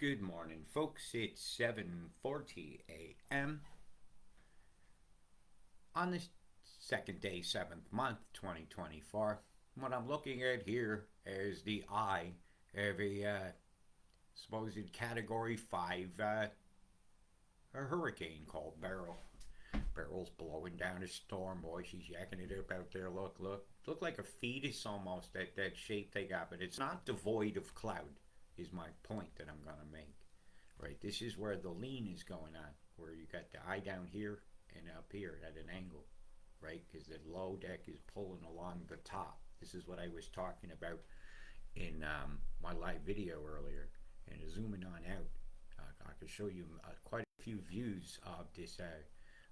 Good morning, folks. It's 7:40 a.m. on the second day, 7th month, 2024. What I'm looking at here is the eye of a supposed Category 5 a hurricane called Beryl. Beryl's blowing down a storm, boy. She's yakking it up out there. Look, look. Look like a fetus almost, that shape they got, but it's not devoid of cloud, is my point that I'm going to make. Right, this is where the lean is going on, where you got the eye down here and up here at an angle, right? Because the low deck is pulling along the top. This is what I was talking about in my live video earlier. And zooming on out, I can show you quite a few views of this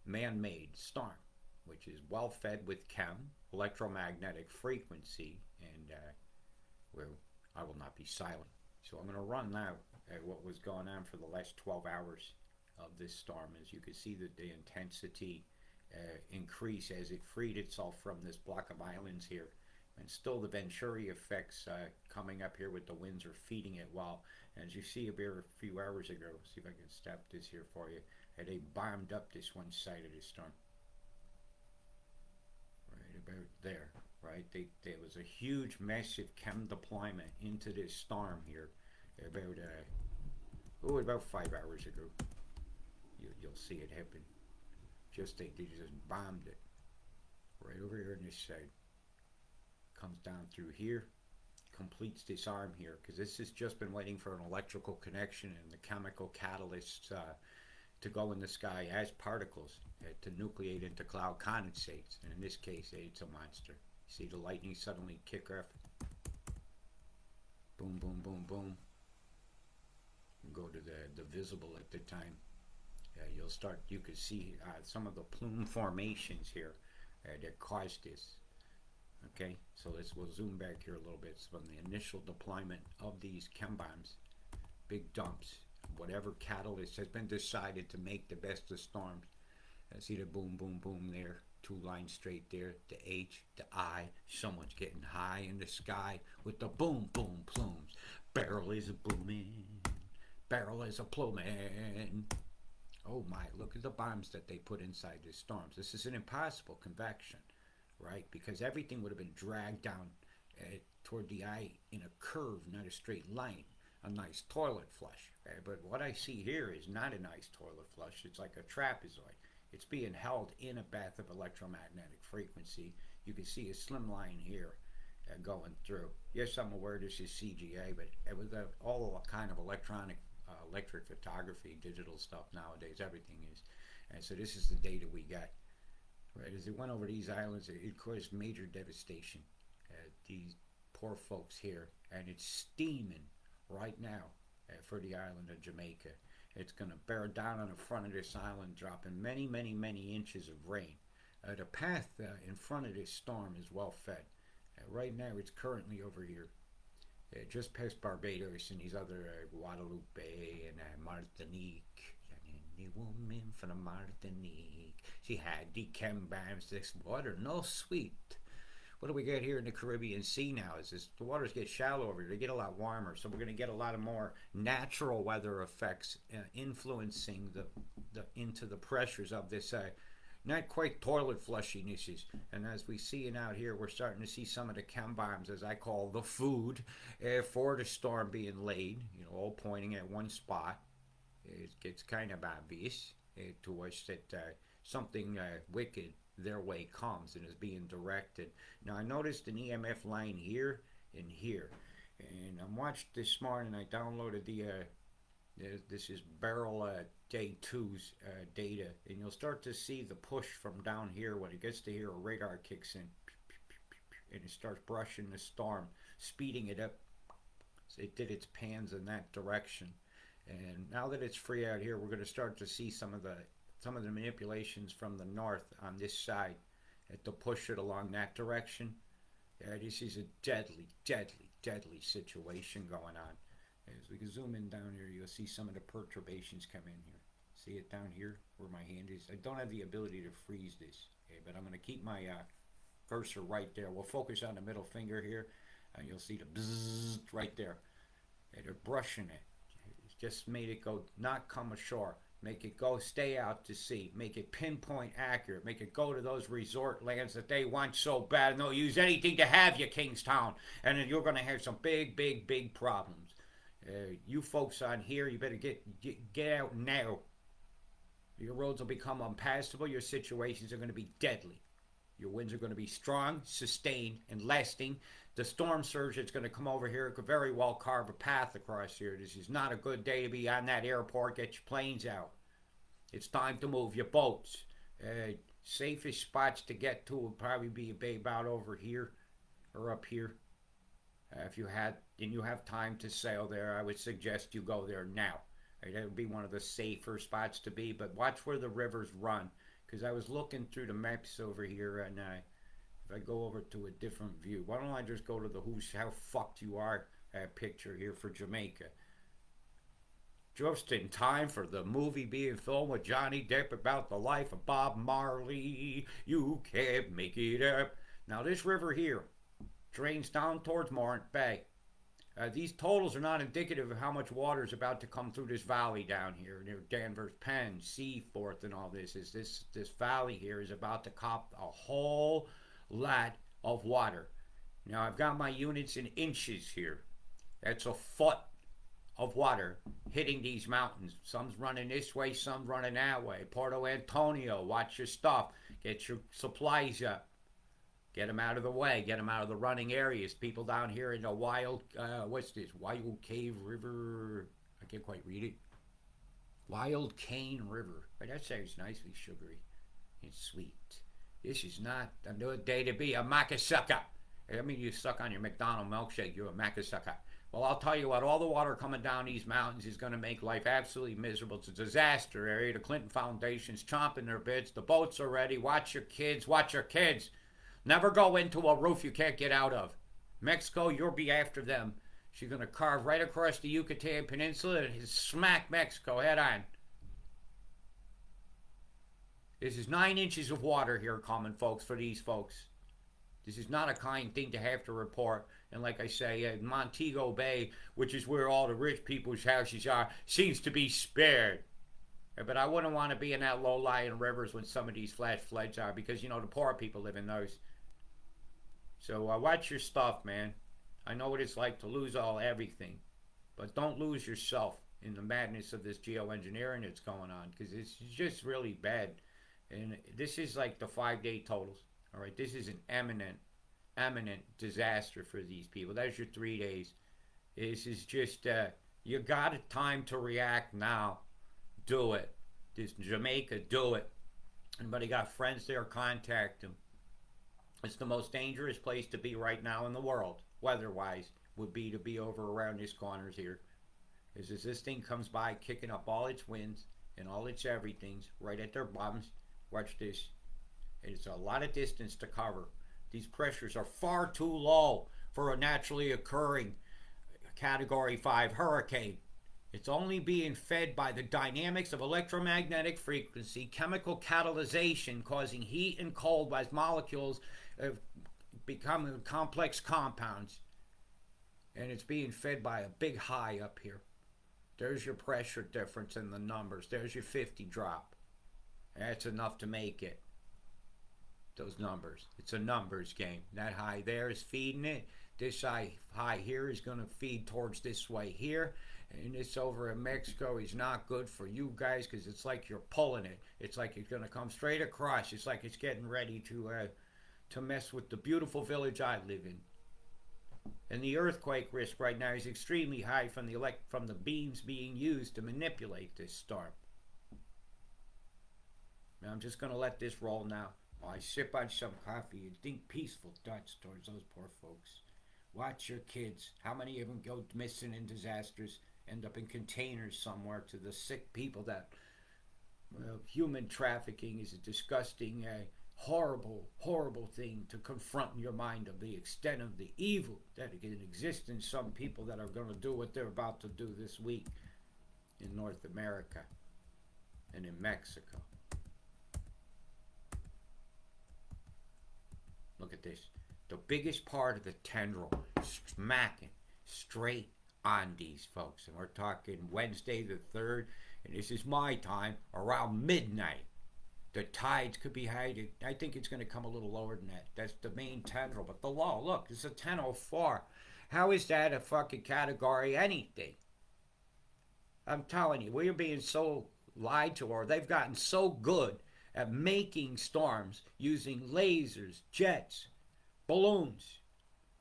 man-made storm, which is well fed with chem, electromagnetic frequency, and where I will not be silent. So I'm going to run now at what was going on for the last 12 hours of this storm. As you can see that the intensity increase as it freed itself from this block of islands here. And still the Venturi effects coming up here with the winds are feeding it well. As you see a few hours ago, see if I can stop this here for you, they bombed up this one side of the storm. Right about there, right? There was a huge, massive chem deployment into this storm here about 5 hours ago. You'll see it happen. They just bombed it right over here on this side. Comes down through here, completes this arm here, because this has just been waiting for an electrical connection and the chemical catalysts to go in the sky as particles to nucleate into cloud condensates. And in this case, it's a monster. See the lightning suddenly kick off. Boom, boom, boom, boom. Go to the visible at the time. You can see some of the plume formations here that caused this. Okay, so we'll zoom back here a little bit. So from the initial deployment of these chem bombs, big dumps, whatever catalyst has been decided to make the best of storms. See the boom, boom, boom there, 2 lines straight there, the H, the I, someone's getting high in the sky with the boom, boom, plumes. Beryl is a booming, Beryl is a pluming. Oh my, look at the bombs that they put inside these storms. This is an impossible convection, right? Because everything would have been dragged down toward the eye in a curve, not a straight line. A nice toilet flush. But what I see here is not a nice toilet flush. It's like a trapezoid. It's being held in a bath of electromagnetic frequency. You can see a slim line here going through. Yes, I'm aware this is CGA, but it was all kind of electric photography, digital stuff nowadays. Everything is. And so this is the data we got. Right, as it went over these islands, it caused major devastation. These poor folks here, and it's steaming right now for the island of Jamaica. It's going to bear down on the front of this island, dropping many, many, many inches of rain. The path in front of this storm is well fed. Right now, it's currently over here, just past Barbados and these other Guadeloupe and Martinique. And the woman from Martinique, she had the chem bombs. This water, no sweet. What do we get here in the Caribbean Sea now? The waters get shallow over here. They get a lot warmer, so we're going to get a lot of more natural weather effects influencing into the pressures of this not quite toilet flushing issues. And as we see it out here, we're starting to see some of the chem bombs, as I call the food, for the storm being laid. All pointing at one spot. It gets kind of obvious to us that something wicked their way comes and is being directed. Now I noticed an EMF line here and here, and I watched this morning. I downloaded this is Beryl Day 2's data, and you'll start to see the push from down here. When it gets to here, a radar kicks in, and it starts brushing the storm, speeding it up. So it did its pans in that direction, and now that it's free out here, we're going to start to see some of the manipulations from the north on this side to push it along that direction. This is a deadly, deadly, deadly situation going on. As we can zoom in down here, you'll see some of the perturbations come in here. See it down here where my hand is? I don't have the ability to freeze this, but I'm going to keep my cursor right there. We'll focus on the middle finger here, and you'll see the bzzz right there. They're brushing it. Just made it go, not come ashore. Make it go, stay out to sea. Make it pinpoint accurate. Make it go to those resort lands that they want so bad. And they'll use anything to have you, Kingstown. And then you're going to have some big, big, big problems. You folks on here, you better get out now. Your roads will become unpassable. Your situations are going to be deadly. Your winds are going to be strong, sustained, and lasting. The storm surge that's going to come over here could very well carve a path across here. This is not a good day to be on that airport. Get your planes out. It's time to move your boats. Safest spots to get to would probably be about over here or up here. If you have time to sail there, I would suggest you go there now. That would be one of the safer spots to be. But watch where the rivers run. Because I was looking through the maps over here, and if I go over to a different view, why don't I just go to the how fucked you are picture here for Jamaica. Just in time for the movie being filmed with Johnny Depp about the life of Bob Marley. You can't make it up. Now this river here drains down towards Morant Bay. These totals are not indicative of how much water is about to come through this valley down here near Danvers, Penn, Seaforth, and all this. This valley here is about to cop a whole lot of water. Now I've got my units in inches here. That's a foot of water hitting these mountains. Some's running this way, some running that way. Porto Antonio, watch your stuff. Get your supplies up. Get them out of the way. Get them out of the running areas. People down here in the Wild Cave River. I can't quite read it. Wild Cane River. But that sounds nicely sugary and sweet. This is not a day to be a maca-sucker. I mean, you suck on your McDonald's milkshake, you're a maca-sucker. Well, I'll tell you what, all the water coming down these mountains is going to make life absolutely miserable. It's a disaster area. The Clinton Foundation's chomping their bits. The boats are ready. Watch your kids. Watch your kids. Never go into a roof you can't get out of. Mexico, you'll be after them. She's going to carve right across the Yucatan Peninsula and smack Mexico head on. This is 9 inches of water here coming, folks, for these folks. This is not a kind thing to have to report. And like I say, Montego Bay, which is where all the rich people's houses are, seems to be spared. But I wouldn't want to be in that low-lying rivers when some of these flash floods are, because, you know, the poor people live in those. So watch your stuff, man. I know what it's like to lose everything. But don't lose yourself in the madness of this geoengineering that's going on, because it's just really bad. And this is like the 5-day totals. All right, this is an eminent disaster for these people. That's your 3 days. This is just, you got a time to react now. Do it. This Jamaica, do it. Anybody got friends there, contact them. It's the most dangerous place to be right now in the world, weather-wise, would be to be over around these corners here. As this thing comes by, kicking up all its winds and all its everythings right at their bottoms. Watch this. It's a lot of distance to cover. These pressures are far too low for a naturally occurring Category 5 hurricane. It's only being fed by the dynamics of electromagnetic frequency, chemical catalyzation causing heat and cold as molecules become complex compounds. And it's being fed by a big high up here. There's your pressure difference in the numbers. There's your 50 drop. That's enough to make it. Those numbers. It's a numbers game. That high there is feeding it. This high here is going to feed towards this way here. And this over in Mexico is not good for you guys, because it's like you're pulling it. It's like it's going to come straight across. It's like it's getting ready to mess with the beautiful village I live in. And the earthquake risk right now is extremely high from the beams being used to manipulate this storm. Now I'm just going to let this roll now while I sip on some coffee and think peaceful thoughts towards those poor folks. Watch your kids. How many of them go missing in disasters, end up in containers somewhere to the sick people that, well, human trafficking is a disgusting, horrible, horrible thing to confront in your mind of the extent of the evil that can exist in some people that are going to do what they're about to do this week in North America and in Mexico. Look at this. The biggest part of the tendril smacking straight on these folks. And we're talking Wednesday the 3rd, and this is my time, around midnight. The tides could be high. I think it's going to come a little lower than that. That's the main tendril. But the low, look, it's a 10:04. How is that a fucking category anything? I'm telling you, we're being so lied to, or they've gotten so good at making storms using lasers, jets, balloons,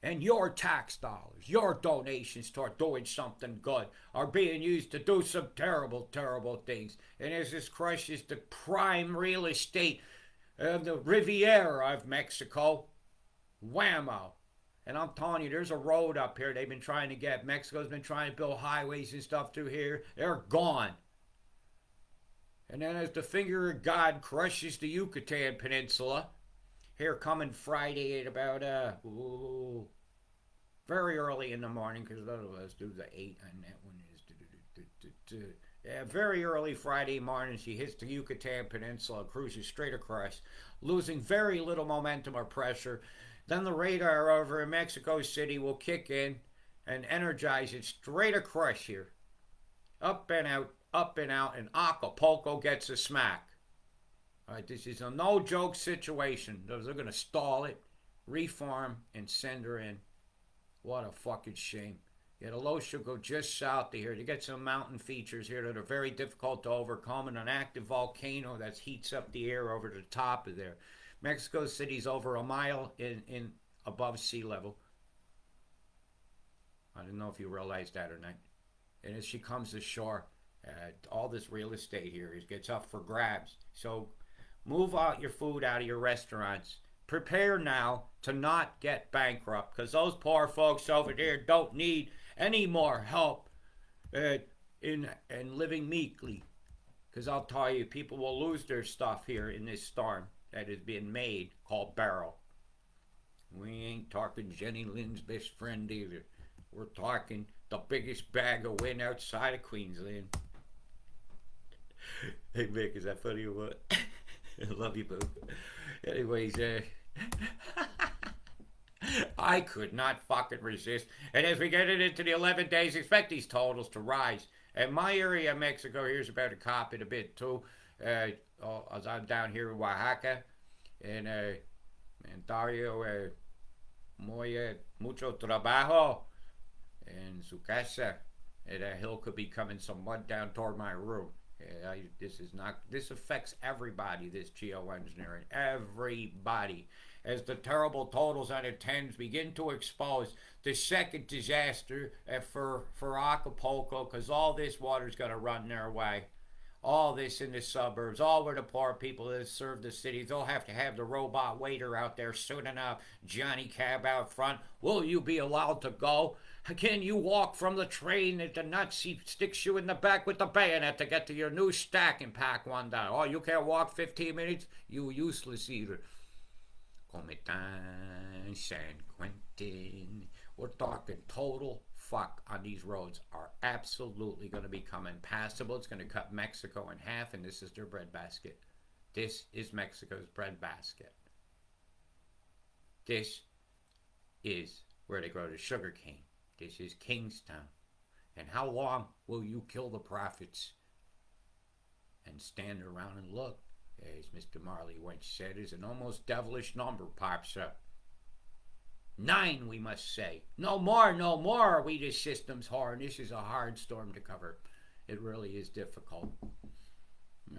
and your tax dollars, your donations toward doing something good are being used to do some terrible, terrible things. And as this crushes the prime real estate of the Riviera of Mexico, whammo. And I'm telling you, there's a road up here they've been trying to get. Mexico's been trying to build highways and stuff through here. They're gone. And then as the finger of God crushes the Yucatan Peninsula, here coming Friday at about, very early in the morning, because none of us do the 8 on that one. Very early Friday morning, she hits the Yucatan Peninsula, cruises straight across, losing very little momentum or pressure. Then the radar over in Mexico City will kick in and energize it straight across here. Up and out, and Acapulco gets a smack. All right, this is a no-joke situation. They're going to stall it, reform, and send her in. What a fucking shame. Yeah, the low should go just south of here. You get some mountain features here that are very difficult to overcome, and an active volcano that heats up the air over the top of there. Mexico City's over a mile in above sea level. I don't know if you realize that or not. And as she comes ashore, all this real estate here gets up for grabs. So move out your food out of your restaurants. Prepare now to not get bankrupt, because those poor folks over there don't need any more help in living meekly. Because I'll tell you, people will lose their stuff here in this storm that is being made called Beryl. We ain't talking Jenny Lynn's best friend either. We're talking the biggest bag of wind outside of Queensland. Hey Mick, is that funny or what? I love you, boo. Anyways, I could not fucking resist. And as we get into the 11 days, expect these totals to rise. And my area of Mexico here's about to cop it a bit too. As I'm down here in Oaxaca, and Ontario, mucho trabajo in su casa. And a hill could be coming some mud down toward my room. This affects everybody, this geoengineering. Everybody. As the terrible totals on the 10s begin to expose the second disaster for Acapulco, because all this water's going to run their way. All this in the suburbs, all where the poor people that serve the cities, they'll have to have the robot waiter out there soon enough. Johnny Cab out front. Will you be allowed to go? Can you walk from the train that the Nazi sticks you in the back with the bayonet to get to your new stack and pack one down? Oh, you can't walk 15 minutes? You useless either. Cometan, San Quentin. We're talking total fuck on these roads are absolutely going to become impassable. It's going to cut Mexico in half, and this is their breadbasket. This is Mexico's breadbasket. This is where they grow the sugar cane. This is Kingstown. And how long will you kill the prophets and stand around and look? As Mr. Marley once said, as an almost devilish number pops up. 9, we must say. No more, no more. We the system's hard. This is a hard storm to cover. It really is difficult.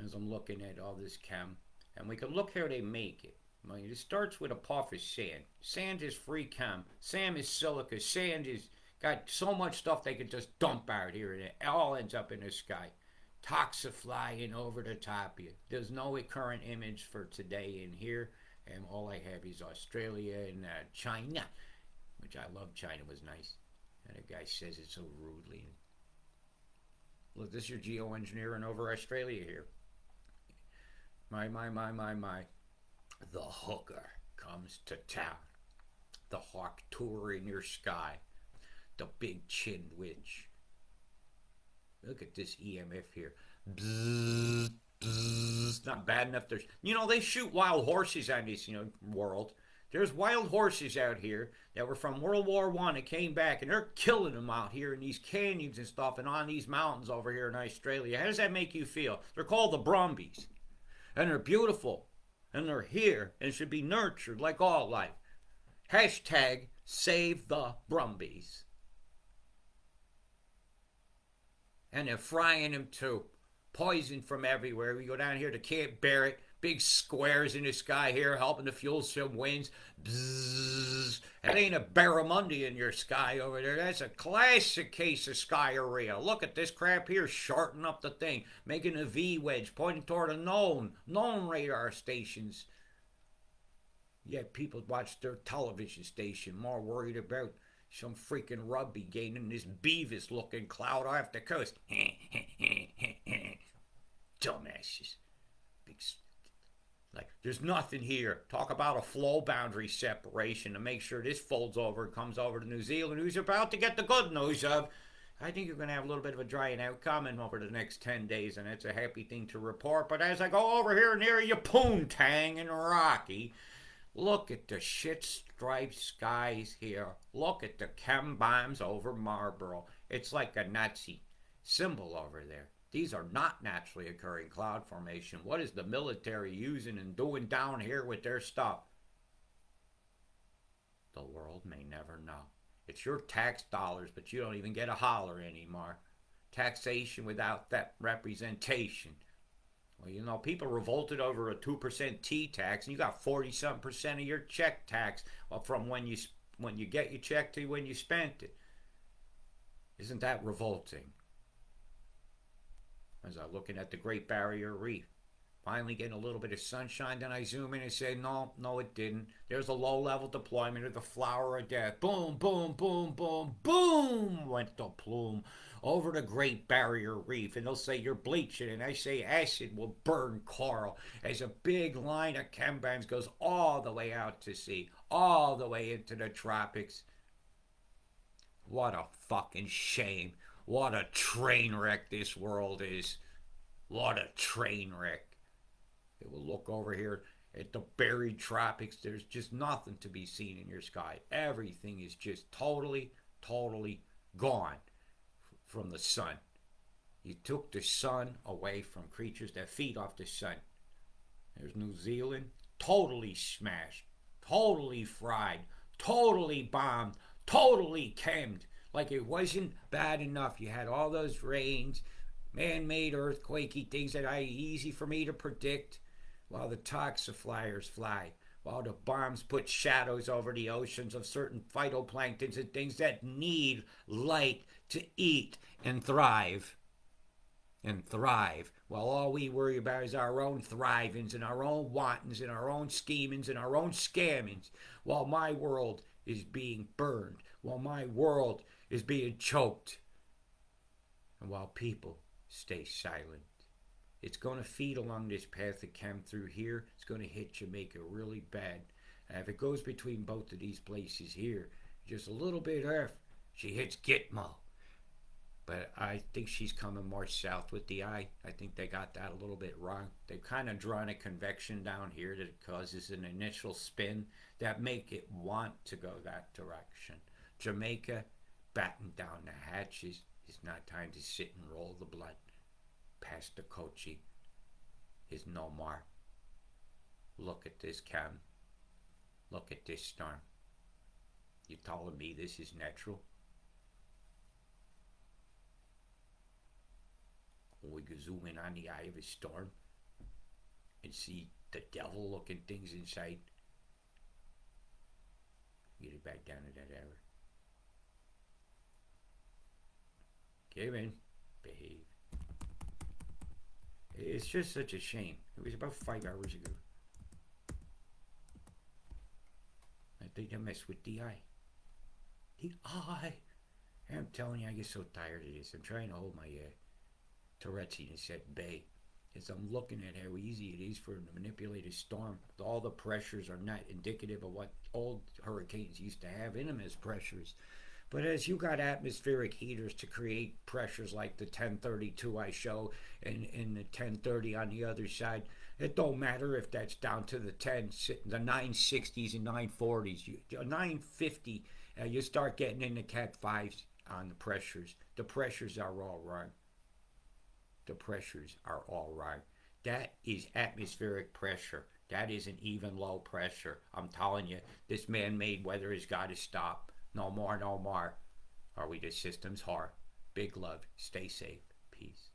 As I'm looking at all this chem, and we can look how they make it. I mean, it starts with a puff of sand. Sand is free chem. Sand is silica. Sand is got so much stuff they can just dump out here, and it all ends up in the sky. Toxa flying over the top of you. There's no current image for today in here. And all I have is Australia and China, which I love. China was nice. And the guy says it so rudely. Look, this is your geoengineering over Australia here. My. The hooker comes to town. The hawk tour in your sky. The big chinned witch. Look at this EMF here. Bzzz. It's not bad enough. They shoot wild horses on this, world. There's wild horses out here that were from World War One that came back, and they're killing them out here in these canyons and stuff and on these mountains over here in Australia. How does that make you feel? They're called the Brumbies, and they're beautiful, and they're here and should be nurtured like all life. Hashtag save the Brumbies. And they're frying them too. Poison from everywhere. We go down here to Camp Barrett. Big squares in the sky here helping to fuel some winds. Bzzz. That ain't a barramundi in your sky over there. That's a classic case of skyria. Look at this crap here, shorting up the thing, making a V wedge, pointing toward a known radar stations. Yet people watch their television station more worried about some freaking rugby gaining this Beavis-looking cloud off the coast. Dumbasses. Like, there's nothing here. Talk about a flow boundary separation to make sure this folds over and comes over to New Zealand, who's about to get the good news of. I think you're going to have a little bit of a drying out coming over the next 10 days, and it's a happy thing to report. But as I go over here near Yapoontang and Rocky, look at the shit-striped skies here. Look at the chem bombs over Marlborough. It's like a Nazi symbol over there. These are not naturally occurring cloud formation. What is the military using and doing down here with their stuff? The world may never know. It's your tax dollars, but you don't even get a holler anymore. Taxation without that representation. Well, you know, people revolted over a 2% T-tax, and you got 40-something% of your check tax from when you get your check to when you spent it. Isn't that revolting? As I'm looking at the Great Barrier Reef, finally getting a little bit of sunshine, then I zoom in and say, no, it didn't. There's a low-level deployment of the flower of death. Boom, boom, boom, boom, boom, went the plume over the Great Barrier Reef. And they'll say, you're bleaching. And I say, acid will burn coral. As a big line of chem bombs goes all the way out to sea, all the way into the tropics. What a fucking shame. What a train wreck this world is. What a train wreck. It will look over here at the buried tropics. There's just nothing to be seen in your sky. Everything is just totally gone from the sun. You took the sun away from creatures that feed off the sun. There's New Zealand, totally smashed, totally fried, totally bombed, totally chemmed. Like it wasn't bad enough. You had all those rains, man-made earthquakey things that are easy for me to predict, while the toxiflyers fly, while the bombs put shadows over the oceans of certain phytoplanktons and things that need light to eat and thrive. While all we worry about is our own thrivings and our own wantons and our own schemings and our own scammings, while my world is being burned, while my world is being choked, and while people stay silent. It's going to feed along this path that came through here. It's going to hit Jamaica really bad. And if it goes between both of these places here, just a little bit off, she hits Gitmo. But I think she's coming more south with the eye. I think they got that a little bit wrong. They've kind of drawn a convection down here that causes an initial spin that make it want to go that direction. Jamaica, batten down the hatches. It's not time to sit and roll the blood. Past the Kochi is no more. Look at this cam. Look at this storm. You telling me this is natural? We can zoom in on the eye of a storm and see the devil looking things inside. Get it back down to that hour. Come in. Behave. It's just such a shame. It was about 5 hours ago. I think I messed with the eye. The eye. I'm telling you, I get so tired of this. I'm trying to hold my Tourette's at bay. As I'm looking at how easy it is for them to manipulate a storm. All the pressures are not indicative of what old hurricanes used to have in them as pressures. But as you got atmospheric heaters to create pressures like the 1032 I show and the 1030 on the other side, It don't matter if that's down to the 960s and 940s. 950, you start getting into Cat 5s on the pressures. The pressures are all right. The pressures are all right. That is atmospheric pressure. That isn't even low pressure. I'm telling you, this man-made weather has got to stop. No more, no more. Or we the system's hard. Big love. Stay safe. Peace.